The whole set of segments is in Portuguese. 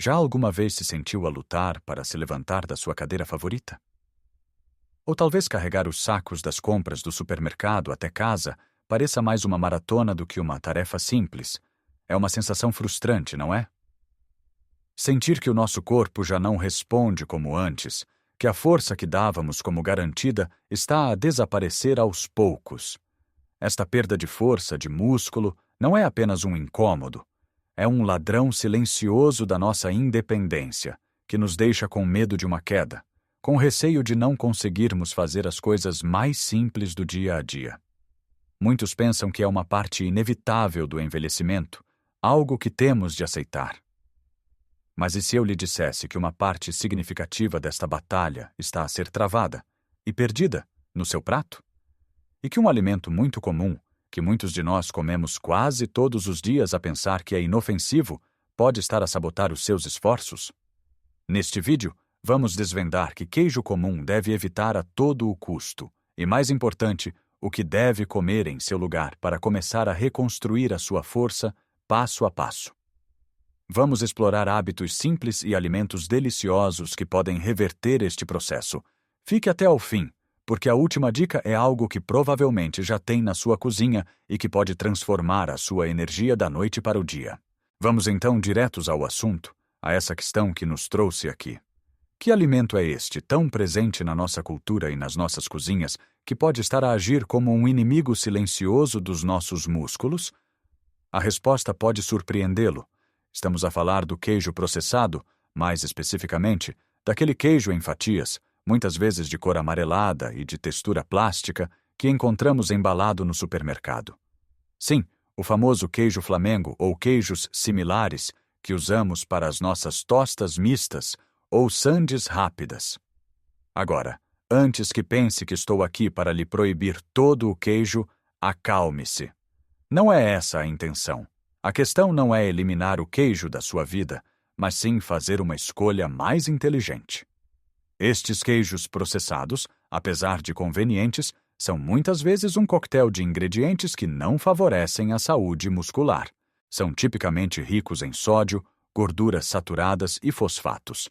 Já alguma vez se sentiu a lutar para se levantar da sua cadeira favorita? Ou talvez carregar os sacos das compras do supermercado até casa pareça mais uma maratona do que uma tarefa simples. É uma sensação frustrante, não é? Sentir que o nosso corpo já não responde como antes, que a força que dávamos como garantida está a desaparecer aos poucos. Esta perda de força, de músculo, não é apenas um incômodo. É um ladrão silencioso da nossa independência, que nos deixa com medo de uma queda, com receio de não conseguirmos fazer as coisas mais simples do dia a dia. Muitos pensam que é uma parte inevitável do envelhecimento, algo que temos de aceitar. Mas e se eu lhe dissesse que uma parte significativa desta batalha está a ser travada e perdida no seu prato? E que um alimento muito comum, que muitos de nós comemos quase todos os dias a pensar que é inofensivo, pode estar a sabotar os seus esforços? Neste vídeo, vamos desvendar que queijo comum deve evitar a todo o custo, e mais importante, o que deve comer em seu lugar para começar a reconstruir a sua força passo a passo. Vamos explorar hábitos simples e alimentos deliciosos que podem reverter este processo. Fique até ao fim, porque a última dica é algo que provavelmente já tem na sua cozinha e que pode transformar a sua energia da noite para o dia. Vamos então diretos ao assunto, a essa questão que nos trouxe aqui. Que alimento é este, tão presente na nossa cultura e nas nossas cozinhas, que pode estar a agir como um inimigo silencioso dos nossos músculos? A resposta pode surpreendê-lo. Estamos a falar do queijo processado, mais especificamente, daquele queijo em fatias, muitas vezes de cor amarelada e de textura plástica, que encontramos embalado no supermercado. Sim, o famoso queijo Flamengo ou queijos similares que usamos para as nossas tostas mistas ou sandes rápidas. Agora, antes que pense que estou aqui para lhe proibir todo o queijo, acalme-se. Não é essa a intenção. A questão não é eliminar o queijo da sua vida, mas sim fazer uma escolha mais inteligente. Estes queijos processados, apesar de convenientes, são muitas vezes um coquetel de ingredientes que não favorecem a saúde muscular. São tipicamente ricos em sódio, gorduras saturadas e fosfatos.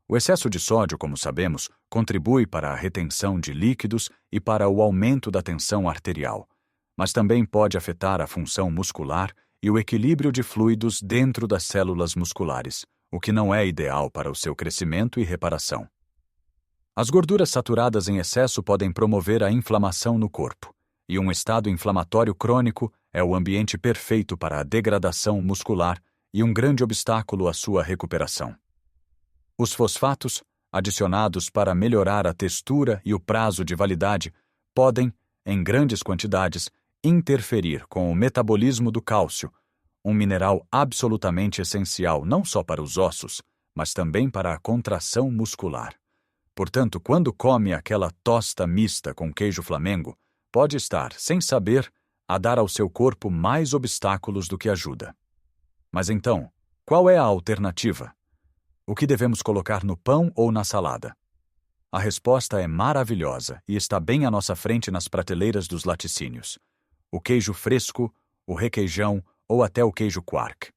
O excesso de sódio, como sabemos, contribui para a retenção de líquidos e para o aumento da tensão arterial, mas também pode afetar a função muscular e o equilíbrio de fluidos dentro das células musculares, o que não é ideal para o seu crescimento e reparação. As gorduras saturadas em excesso podem promover a inflamação no corpo, e um estado inflamatório crônico é o ambiente perfeito para a degradação muscular e um grande obstáculo à sua recuperação. Os fosfatos, adicionados para melhorar a textura e o prazo de validade, podem, em grandes quantidades, interferir com o metabolismo do cálcio, um mineral absolutamente essencial não só para os ossos, mas também para a contração muscular. Portanto, quando come aquela tosta mista com queijo Flamengo, pode estar, sem saber, a dar ao seu corpo mais obstáculos do que ajuda. Mas então, qual é a alternativa? O que devemos colocar no pão ou na salada? A resposta é maravilhosa e está bem à nossa frente nas prateleiras dos laticínios. O queijo fresco, o requeijão ou até o queijo quark.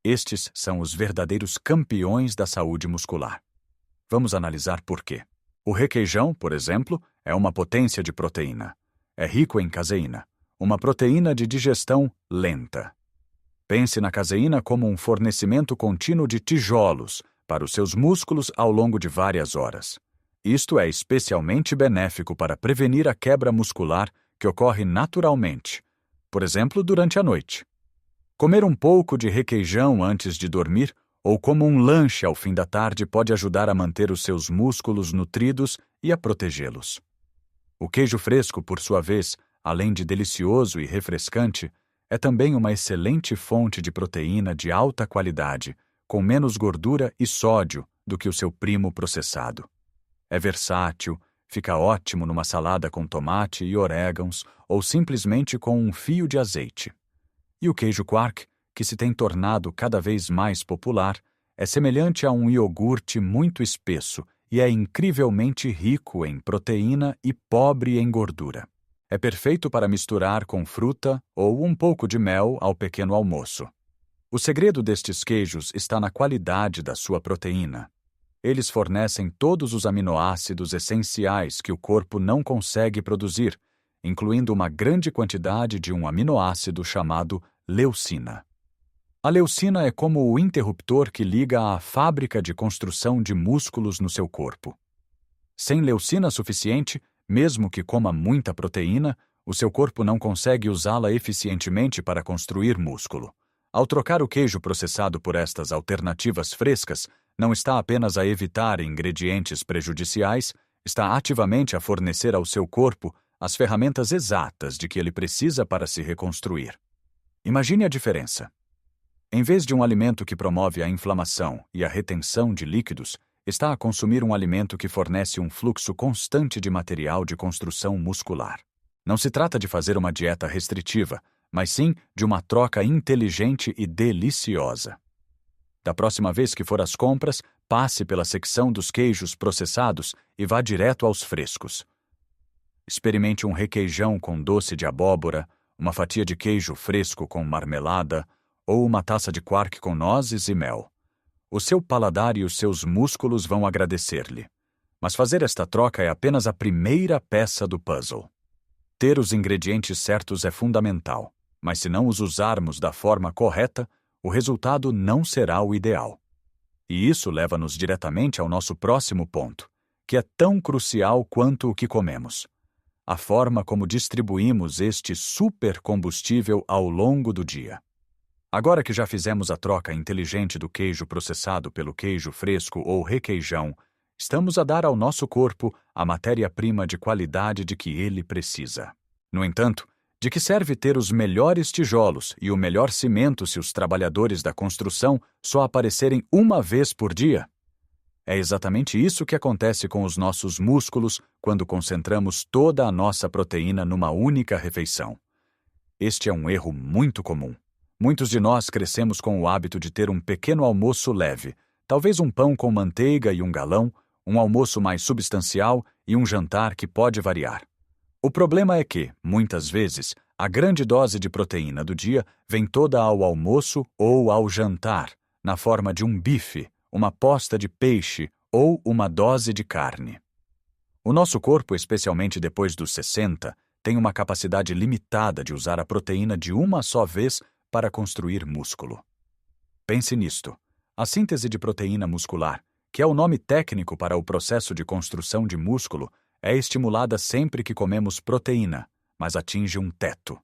Estes são os verdadeiros campeões da saúde muscular. Vamos analisar por quê. O requeijão, por exemplo, é uma potência de proteína. É rico em caseína, uma proteína de digestão lenta. Pense na caseína como um fornecimento contínuo de tijolos para os seus músculos ao longo de várias horas. Isto é especialmente benéfico para prevenir a quebra muscular que ocorre naturalmente, por exemplo, durante a noite. Comer um pouco de requeijão antes de dormir ou como um lanche ao fim da tarde pode ajudar a manter os seus músculos nutridos e a protegê-los. O queijo fresco, por sua vez, além de delicioso e refrescante, é também uma excelente fonte de proteína de alta qualidade, com menos gordura e sódio do que o seu primo processado. É versátil, fica ótimo numa salada com tomate e orégãos ou simplesmente com um fio de azeite. E o queijo quark, que se tem tornado cada vez mais popular, é semelhante a um iogurte muito espesso e é incrivelmente rico em proteína e pobre em gordura. É perfeito para misturar com fruta ou um pouco de mel ao pequeno almoço. O segredo destes queijos está na qualidade da sua proteína. Eles fornecem todos os aminoácidos essenciais que o corpo não consegue produzir, incluindo uma grande quantidade de um aminoácido chamado leucina. A leucina é como o interruptor que liga à fábrica de construção de músculos no seu corpo. Sem leucina suficiente, mesmo que coma muita proteína, o seu corpo não consegue usá-la eficientemente para construir músculo. Ao trocar o queijo processado por estas alternativas frescas, não está apenas a evitar ingredientes prejudiciais, está ativamente a fornecer ao seu corpo as ferramentas exatas de que ele precisa para se reconstruir. Imagine a diferença. Em vez de um alimento que promove a inflamação e a retenção de líquidos, está a consumir um alimento que fornece um fluxo constante de material de construção muscular. Não se trata de fazer uma dieta restritiva, mas sim de uma troca inteligente e deliciosa. Da próxima vez que for às compras, passe pela secção dos queijos processados e vá direto aos frescos. Experimente um requeijão com doce de abóbora, uma fatia de queijo fresco com marmelada ou uma taça de quark com nozes e mel. O seu paladar e os seus músculos vão agradecer-lhe. Mas fazer esta troca é apenas a primeira peça do puzzle. Ter os ingredientes certos é fundamental, mas se não os usarmos da forma correta, o resultado não será o ideal. E isso leva-nos diretamente ao nosso próximo ponto, que é tão crucial quanto o que comemos: a forma como distribuímos este supercombustível ao longo do dia. Agora que já fizemos a troca inteligente do queijo processado pelo queijo fresco ou requeijão, estamos a dar ao nosso corpo a matéria-prima de qualidade de que ele precisa. No entanto, de que serve ter os melhores tijolos e o melhor cimento se os trabalhadores da construção só aparecerem uma vez por dia? É exatamente isso que acontece com os nossos músculos quando concentramos toda a nossa proteína numa única refeição. Este é um erro muito comum. Muitos de nós crescemos com o hábito de ter um pequeno almoço leve, talvez um pão com manteiga e um galão, um almoço mais substancial e um jantar que pode variar. O problema é que, muitas vezes, a grande dose de proteína do dia vem toda ao almoço ou ao jantar, na forma de um bife, uma posta de peixe ou uma dose de carne. O nosso corpo, especialmente depois dos 60, tem uma capacidade limitada de usar a proteína de uma só vez para construir músculo. Pense nisto. A síntese de proteína muscular, que é o nome técnico para o processo de construção de músculo, é estimulada sempre que comemos proteína, mas atinge um teto.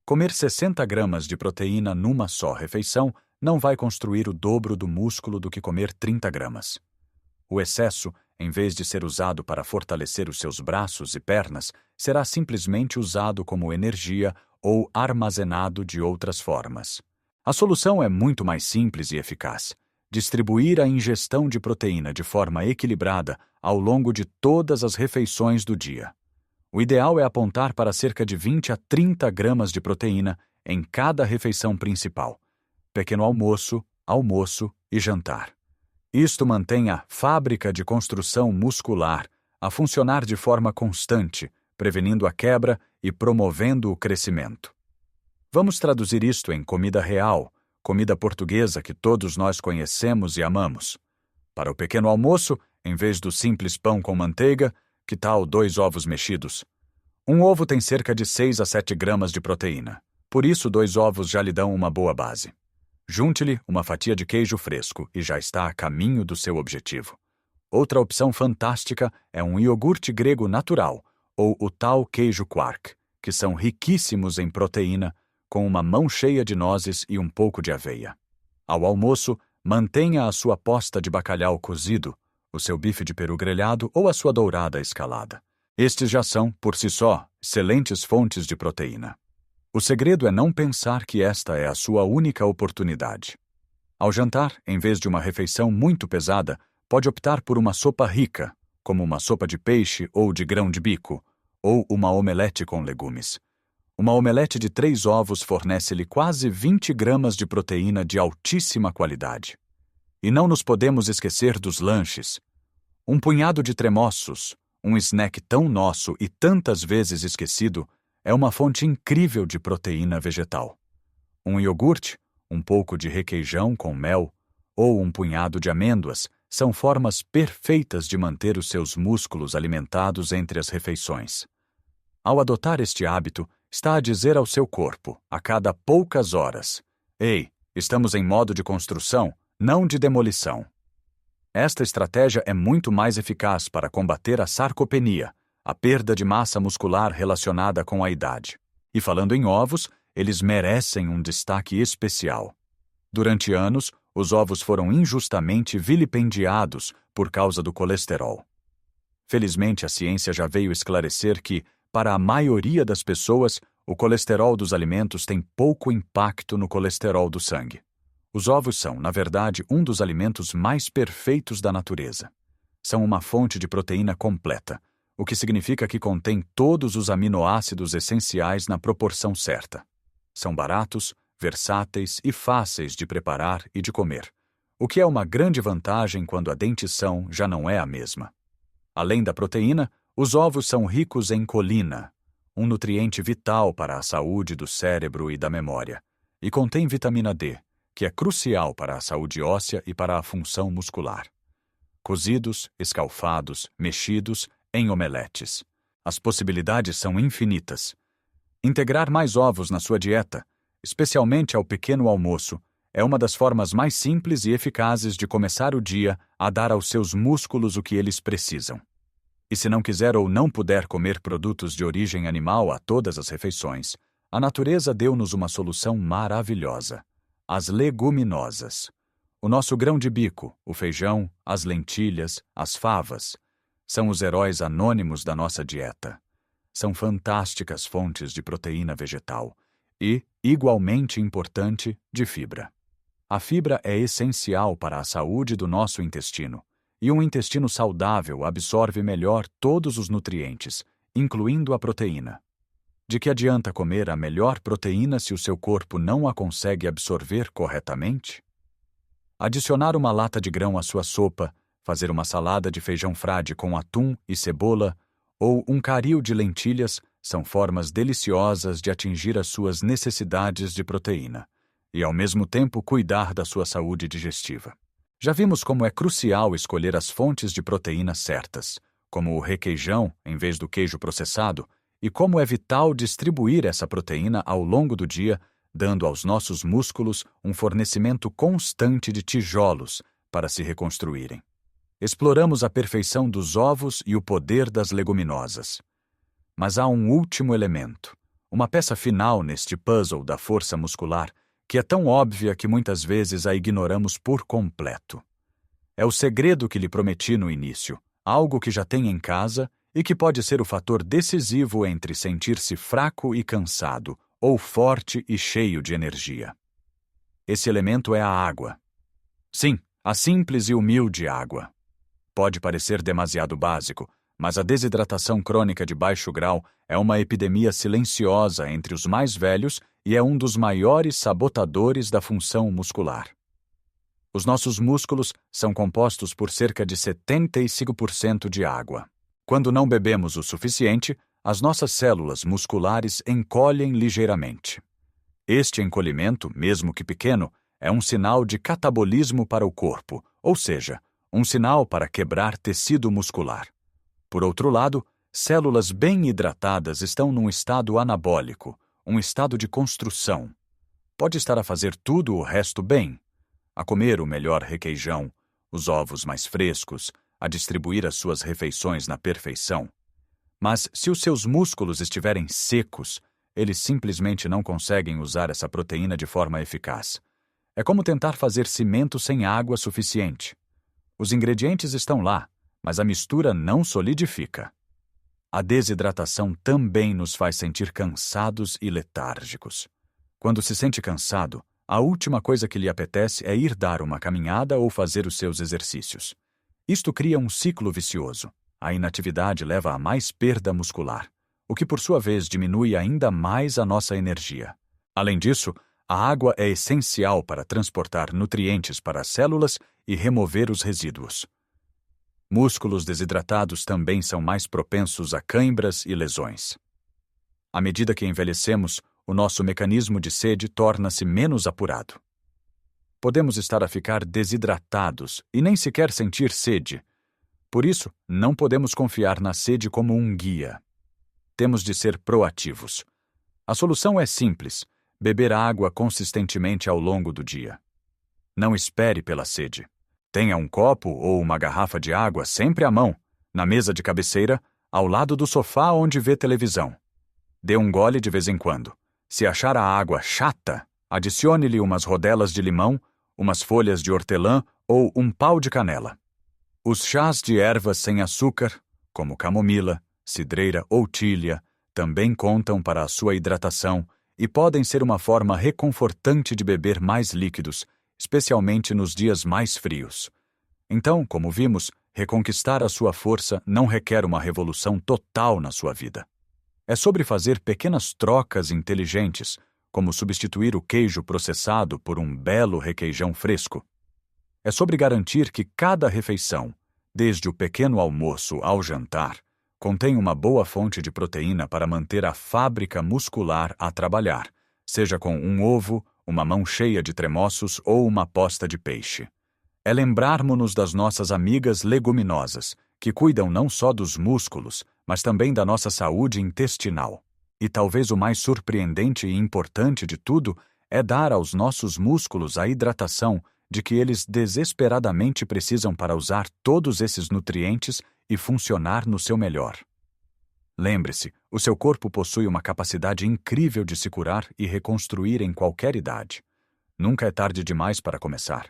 Comer 60 gramas de proteína numa só refeição não vai construir o dobro do músculo do que comer 30 gramas. O excesso, em vez de ser usado para fortalecer os seus braços e pernas, será simplesmente usado como energia ou armazenado de outras formas. A solução é muito mais simples e eficaz: distribuir a ingestão de proteína de forma equilibrada ao longo de todas as refeições do dia. O ideal é apontar para cerca de 20 a 30 gramas de proteína em cada refeição principal: pequeno almoço, almoço e jantar. Isto mantém a fábrica de construção muscular a funcionar de forma constante, prevenindo a quebra e promovendo o crescimento. Vamos traduzir isto em comida real, comida portuguesa que todos nós conhecemos e amamos. Para o pequeno almoço, em vez do simples pão com manteiga, que tal 2 ovos mexidos? Um ovo tem cerca de 6 a 7 gramas de proteína. Por isso, 2 ovos já lhe dão uma boa base. Junte-lhe uma fatia de queijo fresco e já está a caminho do seu objetivo. Outra opção fantástica é um iogurte grego natural, ou o tal queijo quark, que são riquíssimos em proteína, com uma mão cheia de nozes e um pouco de aveia. Ao almoço, mantenha a sua posta de bacalhau cozido, o seu bife de peru grelhado ou a sua dourada escalada. Estes já são, por si só, excelentes fontes de proteína. O segredo é não pensar que esta é a sua única oportunidade. Ao jantar, em vez de uma refeição muito pesada, pode optar por uma sopa rica, como uma sopa de peixe ou de grão de bico, ou uma omelete com legumes. Uma omelete de 3 ovos fornece-lhe quase 20 gramas de proteína de altíssima qualidade. E não nos podemos esquecer dos lanches. Um punhado de tremoços, um snack tão nosso e tantas vezes esquecido, é uma fonte incrível de proteína vegetal. Um iogurte, um pouco de requeijão com mel ou um punhado de amêndoas são formas perfeitas de manter os seus músculos alimentados entre as refeições. Ao adotar este hábito, está a dizer ao seu corpo, a cada poucas horas: "Ei, estamos em modo de construção, não de demolição." Esta estratégia é muito mais eficaz para combater a sarcopenia, a perda de massa muscular relacionada com a idade. E falando em ovos, eles merecem um destaque especial. Durante anos, os ovos foram injustamente vilipendiados por causa do colesterol. Felizmente, a ciência já veio esclarecer que, para a maioria das pessoas, o colesterol dos alimentos tem pouco impacto no colesterol do sangue. Os ovos são, na verdade, um dos alimentos mais perfeitos da natureza. São uma fonte de proteína completa, o que significa que contém todos os aminoácidos essenciais na proporção certa. São baratos, versáteis e fáceis de preparar e de comer, o que é uma grande vantagem quando a dentição já não é a mesma. Além da proteína, os ovos são ricos em colina, um nutriente vital para a saúde do cérebro e da memória, e contém vitamina D, que é crucial para a saúde óssea e para a função muscular. Cozidos, escalfados, mexidos, em omeletes. As possibilidades são infinitas. Integrar mais ovos na sua dieta, especialmente ao pequeno almoço, é uma das formas mais simples e eficazes de começar o dia a dar aos seus músculos o que eles precisam. E se não quiser ou não puder comer produtos de origem animal a todas as refeições, a natureza deu-nos uma solução maravilhosa: as leguminosas. O nosso grão de bico, o feijão, as lentilhas, as favas, são os heróis anônimos da nossa dieta. São fantásticas fontes de proteína vegetal e, igualmente importante, de fibra. A fibra é essencial para a saúde do nosso intestino, e um intestino saudável absorve melhor todos os nutrientes, incluindo a proteína. De que adianta comer a melhor proteína se o seu corpo não a consegue absorver corretamente? Adicionar uma lata de grão à sua sopa, fazer uma salada de feijão frade com atum e cebola ou um caril de lentilhas são formas deliciosas de atingir as suas necessidades de proteína e, ao mesmo tempo, cuidar da sua saúde digestiva. Já vimos como é crucial escolher as fontes de proteína certas, como o requeijão em vez do queijo processado, e como é vital distribuir essa proteína ao longo do dia, dando aos nossos músculos um fornecimento constante de tijolos para se reconstruírem. Exploramos a perfeição dos ovos e o poder das leguminosas. Mas há um último elemento, uma peça final neste puzzle da força muscular, que é tão óbvia que muitas vezes a ignoramos por completo. É o segredo que lhe prometi no início, algo que já tem em casa e que pode ser o fator decisivo entre sentir-se fraco e cansado, ou forte e cheio de energia. Esse elemento é a água. Sim, a simples e humilde água. Pode parecer demasiado básico, mas a desidratação crônica de baixo grau é uma epidemia silenciosa entre os mais velhos e é um dos maiores sabotadores da função muscular. Os nossos músculos são compostos por cerca de 75% de água. Quando não bebemos o suficiente, as nossas células musculares encolhem ligeiramente. Este encolhimento, mesmo que pequeno, é um sinal de catabolismo para o corpo, ou seja, um sinal para quebrar tecido muscular. Por outro lado, células bem hidratadas estão num estado anabólico, um estado de construção. Pode estar a fazer tudo o resto bem, a comer o melhor requeijão, os ovos mais frescos, a distribuir as suas refeições na perfeição. Mas se os seus músculos estiverem secos, eles simplesmente não conseguem usar essa proteína de forma eficaz. É como tentar fazer cimento sem água suficiente. Os ingredientes estão lá, mas a mistura não solidifica. A desidratação também nos faz sentir cansados e letárgicos. Quando se sente cansado, a última coisa que lhe apetece é ir dar uma caminhada ou fazer os seus exercícios. Isto cria um ciclo vicioso. A inatividade leva a mais perda muscular, o que por sua vez diminui ainda mais a nossa energia. Além disso, a água é essencial para transportar nutrientes para as células e remover os resíduos. Músculos desidratados também são mais propensos a cãibras e lesões. À medida que envelhecemos, o nosso mecanismo de sede torna-se menos apurado. podemos estar a ficar desidratados e nem sequer sentir sede. Por isso, não podemos confiar na sede como um guia. Temos de ser proativos. A solução é simples: beber água consistentemente ao longo do dia. Não espere pela sede. Tenha um copo ou uma garrafa de água sempre à mão, na mesa de cabeceira, ao lado do sofá onde vê televisão. Dê um gole de vez em quando. Se achar a água chata, adicione-lhe umas rodelas de limão, umas folhas de hortelã ou um pau de canela. Os chás de ervas sem açúcar, como camomila, cidreira ou tília, também contam para a sua hidratação e podem ser uma forma reconfortante de beber mais líquidos, especialmente nos dias mais frios. Então, como vimos, reconquistar a sua força não requer uma revolução total na sua vida. É sobre fazer pequenas trocas inteligentes, como substituir o queijo processado por um belo requeijão fresco. É sobre garantir que cada refeição, desde o pequeno almoço ao jantar, contém uma boa fonte de proteína para manter a fábrica muscular a trabalhar, seja com um ovo, uma mão cheia de tremoços ou uma posta de peixe. É lembrarmos-nos das nossas amigas leguminosas, que cuidam não só dos músculos, mas também da nossa saúde intestinal. E talvez o mais surpreendente e importante de tudo é dar aos nossos músculos a hidratação de que eles desesperadamente precisam para usar todos esses nutrientes e funcionar no seu melhor. Lembre-se, o seu corpo possui uma capacidade incrível de se curar e reconstruir em qualquer idade. Nunca é tarde demais para começar.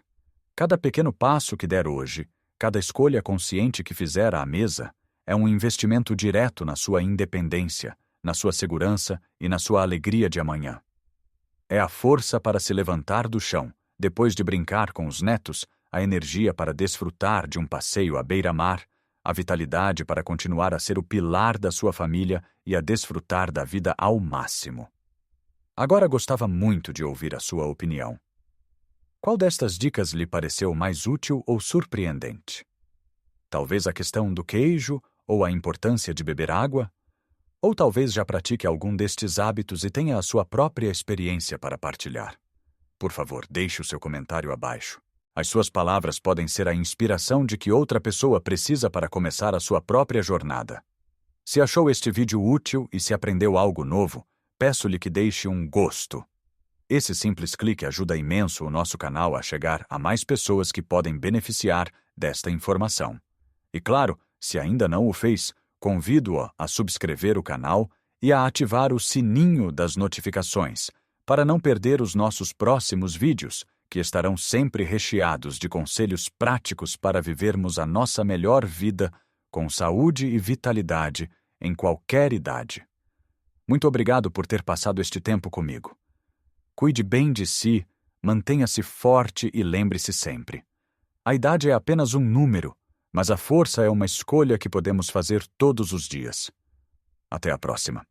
Cada pequeno passo que der hoje, cada escolha consciente que fizer à mesa, é um investimento direto na sua independência, na sua segurança e na sua alegria de amanhã. É a força para se levantar do chão, depois de brincar com os netos, a energia para desfrutar de um passeio à beira-mar, a vitalidade para continuar a ser o pilar da sua família e a desfrutar da vida ao máximo. Agora gostava muito de ouvir a sua opinião. Qual destas dicas lhe pareceu mais útil ou surpreendente? Talvez a questão do queijo ou a importância de beber água? Ou talvez já pratique algum destes hábitos e tenha a sua própria experiência para partilhar. Por favor, deixe o seu comentário abaixo. As suas palavras podem ser a inspiração de que outra pessoa precisa para começar a sua própria jornada. Se achou este vídeo útil e se aprendeu algo novo, peço-lhe que deixe um gosto. Esse simples clique ajuda imenso o nosso canal a chegar a mais pessoas que podem beneficiar desta informação. E claro, se ainda não o fez, convido-o a subscrever o canal e a ativar o sininho das notificações, para não perder os nossos próximos vídeos, que estarão sempre recheados de conselhos práticos para vivermos a nossa melhor vida com saúde e vitalidade em qualquer idade. Muito obrigado por ter passado este tempo comigo. Cuide bem de si, mantenha-se forte e lembre-se sempre: a idade é apenas um número, mas a força é uma escolha que podemos fazer todos os dias. Até a próxima.